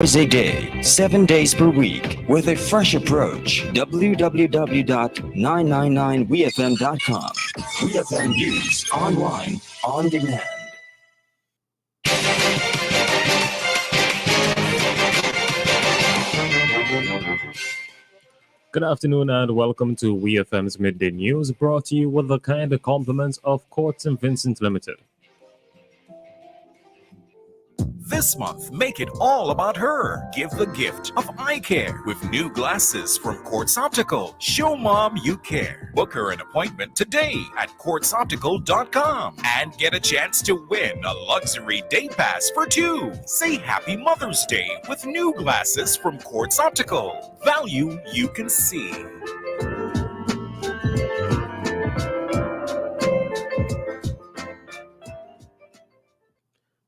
hours a day, 7 days per week, with a fresh approach. www.999wefm.com. WeFM News, online, on demand. Good afternoon and welcome to WEFM's Midday News, brought to you with the kind of compliments of Court St. Vincent Limited. This month, make it all about her. Give the gift of eye care with new glasses from Quartz Optical. Show mom you care. Book her an appointment today at quartzoptical.com and get a chance to win a luxury day pass for two. Say Happy Mother's Day with new glasses from Quartz Optical. Value you can see.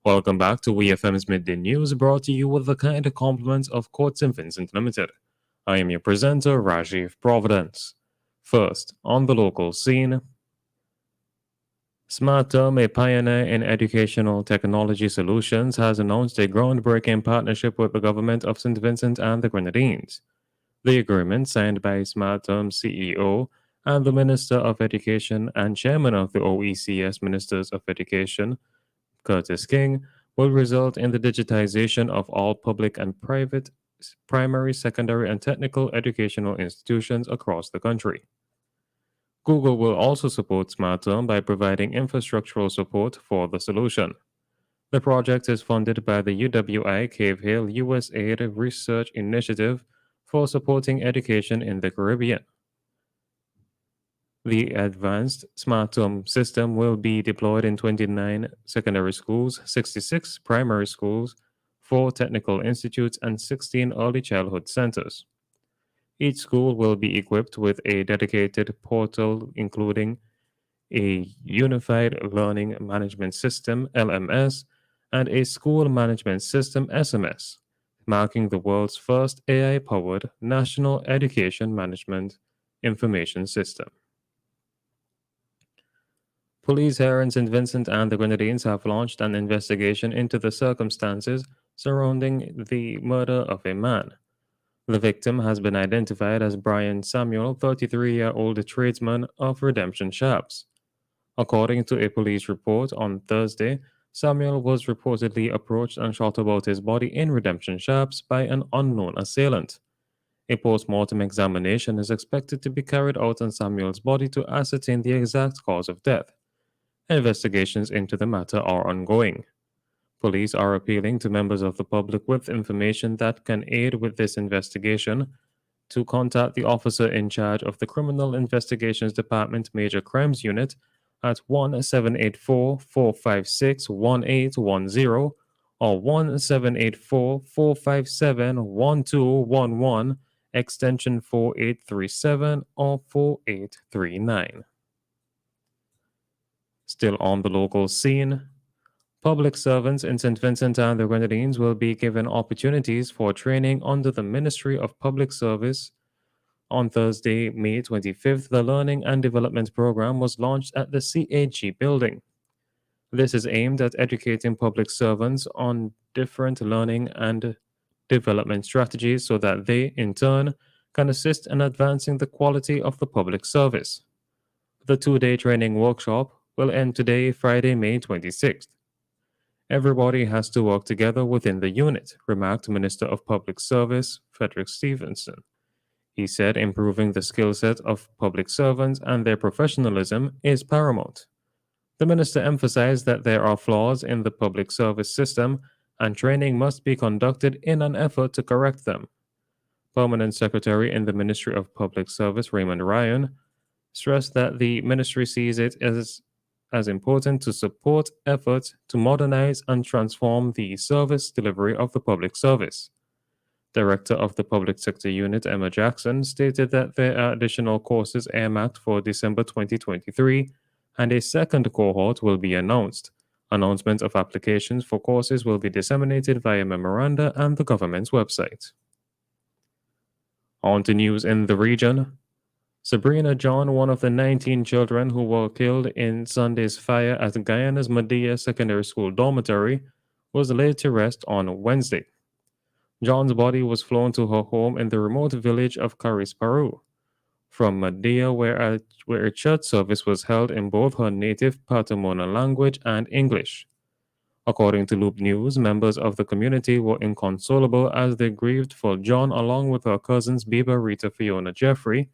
Welcome back to WeFM's Midday News, brought to you with the kind of compliments of Court St. Vincent Limited. I am your presenter, Rajiv Providence. First, on the local scene, SmartTerm, a pioneer in educational technology solutions, has announced a groundbreaking partnership with the government of St. Vincent and the Grenadines. The agreement, signed by SmartTerm CEO and the Minister of Education and Chairman of the OECS Ministers of Education, Curtis King, will result in the digitization of all public and private primary, secondary, and technical educational institutions across the country. Google will also support SmartTerm by providing infrastructural support for the solution. The project is funded by the UWI Cave Hill USAID Research Initiative for supporting education in the Caribbean. The advanced SmartTerm system will be deployed in 29 secondary schools, 66 primary schools, 4 technical institutes, and 16 early childhood centers. Each school will be equipped with a dedicated portal, including a Unified Learning Management System, LMS, and a School Management System, SMS, marking the world's first AI-powered National Education Management Information System. Police here in St. Vincent and the Grenadines have launched an investigation into the circumstances surrounding the murder of a man. The victim has been identified as Brian Samuel, 33-year-old tradesman of Redemption Shops. According to a police report on Thursday, Samuel was reportedly approached and shot about his body in Redemption Shops by an unknown assailant. A post-mortem examination is expected to be carried out on Samuel's body to ascertain the exact cause of death. Investigations into the matter are ongoing. Police are appealing to members of the public with information that can aid with this investigation to contact the officer in charge of the Criminal Investigations Department Major Crimes Unit at 1-784-456-1810 or 1-784-457-1211, extension 4837 or 4839. Still on the local scene, public servants in St. Vincent and the Grenadines will be given opportunities for training under the Ministry of Public Service. On Thursday, May 25th, the Learning and Development Program was launched at the CAG building. This is aimed at educating public servants on different learning and development strategies so that they, in turn, can assist in advancing the quality of the public service. The 2-day training workshop will end today, Friday, May 26th. Everybody has to work together within the unit, remarked Minister of Public Service, Frederick Stevenson. He said improving the skill set of public servants and their professionalism is paramount. The minister emphasized that there are flaws in the public service system and training must be conducted in an effort to correct them. Permanent Secretary in the Ministry of Public Service, Raymond Ryan, stressed that the ministry sees it as important to support efforts to modernize and transform the service delivery of the public service. Director of the Public Sector Unit, Emma Jackson, stated that there are additional courses earmarked for December 2023, and a second cohort will be announced. Announcement of applications for courses will be disseminated via memoranda and the government's website. On to news in the region. Sabrina John, one of the 19 children who were killed in Sunday's fire at Guyana's Midday Secondary School dormitory, was laid to rest on Wednesday. John's body was flown to her home in the remote village of Caris, Peru, from Midday, where a church service was held in both her native Patamona language and English. According to Loop News, members of the community were inconsolable as they grieved for John along with her cousins Bieber Rita Fiona Jeffrey,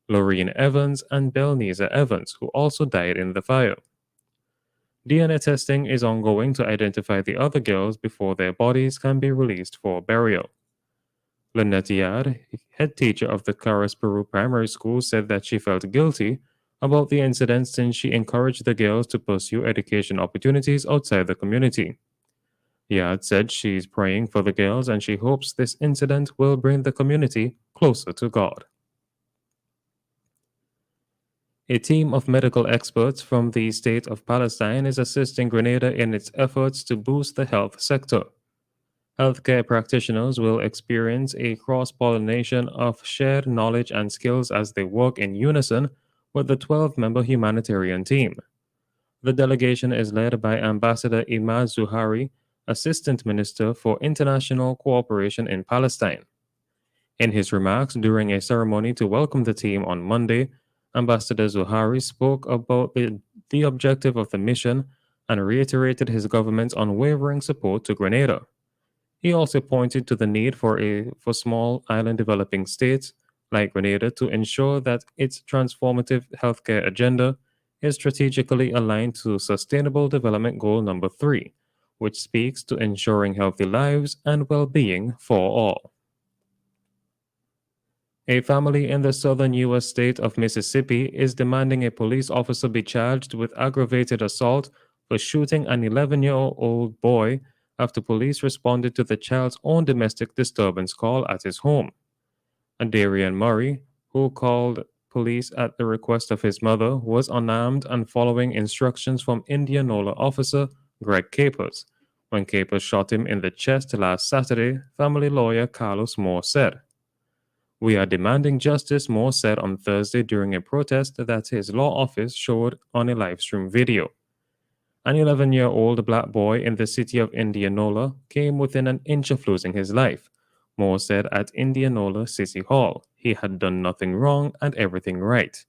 Lorraine Evans, and Belniza Evans, who also died in the fire. DNA testing is ongoing to identify the other girls before their bodies can be released for burial. Lynette Yard, head teacher of the Caras Peru Primary School, said that she felt guilty about the incident since she encouraged the girls to pursue education opportunities outside the community. Yard said she's praying for the girls and she hopes this incident will bring the community closer to God. A team of medical experts from the state of Palestine is assisting Grenada in its efforts to boost the health sector. Healthcare practitioners will experience a cross-pollination of shared knowledge and skills as they work in unison with the 12-member humanitarian team. The delegation is led by Ambassador Imad Zuhari, Assistant Minister for International Cooperation in Palestine. In his remarks during a ceremony to welcome the team on Monday, Ambassador Zuhari spoke about the objective of the mission and reiterated his government's unwavering support to Grenada. He also pointed to the need for small island developing states like Grenada to ensure that its transformative healthcare agenda is strategically aligned to Sustainable Development Goal number 3, which speaks to ensuring healthy lives and well-being for all. A family in the southern U.S. state of Mississippi is demanding a police officer be charged with aggravated assault for shooting an 11-year-old boy after police responded to the child's own domestic disturbance call at his home. Darian Murray, who called police at the request of his mother, was unarmed and following instructions from Indianola officer Greg Capers, when Capers shot him in the chest last Saturday, family lawyer Carlos Moore said. "We are demanding justice," Moore said on Thursday during a protest that his law office showed on a livestream video. An 11-year-old black boy in the city of Indianola came within an inch of losing his life, Moore said at Indianola City Hall. He had done nothing wrong and everything right.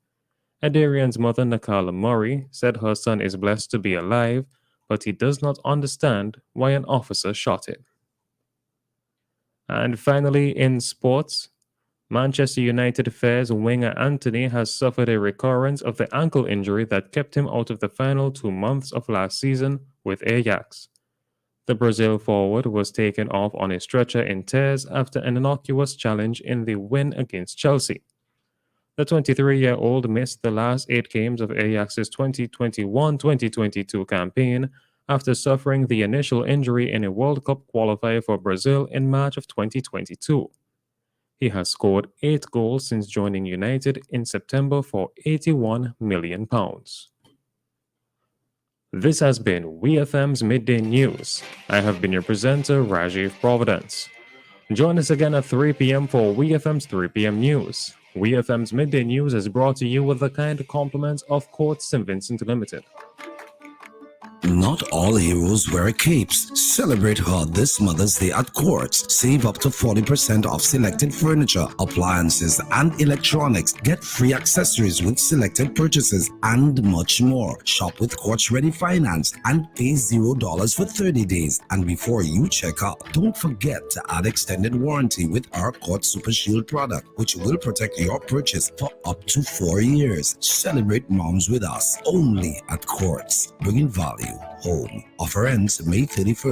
Adarian's mother, Nakala Murray, said her son is blessed to be alive, but he does not understand why an officer shot him. And finally, in sports, Manchester United Fair's winger Anthony has suffered a recurrence of the ankle injury that kept him out of the final 2 months of last season with Ajax. The Brazil forward was taken off on a stretcher in tears after an innocuous challenge in the win against Chelsea. The 23-year-old missed the last 8 games of Ajax's 2021-2022 campaign after suffering the initial injury in a World Cup qualifier for Brazil in March of 2022. He has scored 8 goals since joining United in September for £81 million. This has been WEFM's Midday News. I have been your presenter, Rajiv Providence. Join us again at 3 p.m. for WEFM's 3 p.m. News. WEFM's Midday News is brought to you with the kind compliments of Court St. Vincent Limited. Not all heroes wear capes. Celebrate her this Mother's Day at Quartz. Save up to 40% off selected furniture, appliances, and electronics. Get free accessories with selected purchases and much more. Shop with Quartz Ready Finance and pay $0 for 30 days. And before you check out, don't forget to add extended warranty with our Quartz Super Shield product, which will protect your purchase for up to 4 years. Celebrate moms with us only at Quartz, bringing value home. Offer ends May 31st.